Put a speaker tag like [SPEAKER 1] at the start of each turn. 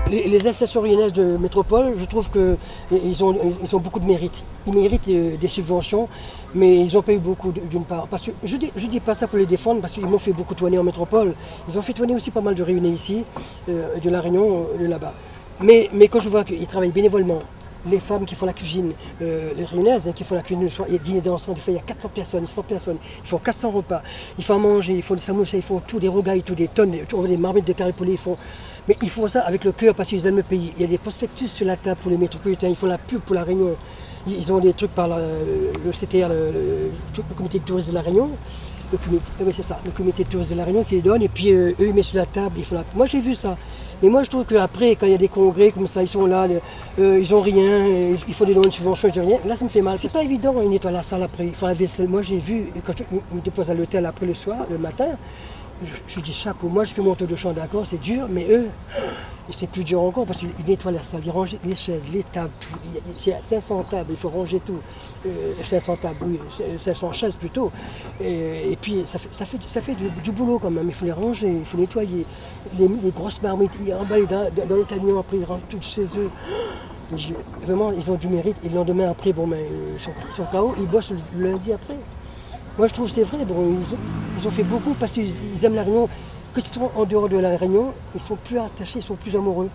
[SPEAKER 1] Les associations réunionnaises de métropole, je trouve qu'ils ont beaucoup de mérite. Ils méritent des subventions, mais ils n'ont pas eu beaucoup d'une part. Parce que je dis pas ça pour les défendre, parce qu'ils m'ont fait beaucoup tourner en métropole. Ils ont fait tourner aussi pas mal de Réunionnais ici, de La Réunion, de là-bas. Mais quand je vois qu'ils travaillent bénévolement, les femmes qui font la cuisine, les Réunionnaises qui font la cuisine le soir, il y a dîner dansant, des fois il y a 400 personnes, 100 personnes, ils font 400 repas, ils font à manger, ils font des samoussas, ils font tout, des rogailles, tout, des tonnes, des marmites de carré poulet, mais ils font ça avec le cœur parce qu'ils aiment le pays. Il y a des prospectus sur la table pour les métropolitains, ils font la pub pour la Réunion, ils ont des trucs par le CTR, le comité de tourisme de la Réunion, oui, c'est ça, le comité de tourisme de la Réunion qui les donne, et puis eux ils mettent sur la table, ils font la... Moi j'ai vu ça. Mais moi je trouve qu'après, quand il y a des congrès comme ça, ils sont là, ils n'ont rien, il faut des dons de subvention, ils n'ont rien, là ça me fait mal. C'est pas évident, ils nettoient la salle après, ils font la vaisselle. Moi j'ai vu, quand ils me déposent à l'hôtel après le soir, le matin, je dis chapeau, moi je fais mon tour de champ, d'accord, c'est dur, mais eux, c'est plus dur encore parce qu'ils nettoient la salle, ils rangent les chaises, les tables, tout. C'est 500 tables, il faut ranger tout. 500 tables, oui, 500 chaises plutôt. Et puis ça fait du boulot quand même, il faut les ranger, il faut nettoyer. Les grosses marmites, ils emballent dans le camion, après ils rentrent toutes chez eux. Vraiment, ils ont du mérite, et le lendemain après, bon, mais, ils sont KO, ils bossent le lundi après. Moi je trouve que c'est vrai, bon, ils ont fait beaucoup parce qu'ils aiment la Réunion. Quand ils sont en dehors de la Réunion, ils sont plus attachés, ils sont plus amoureux.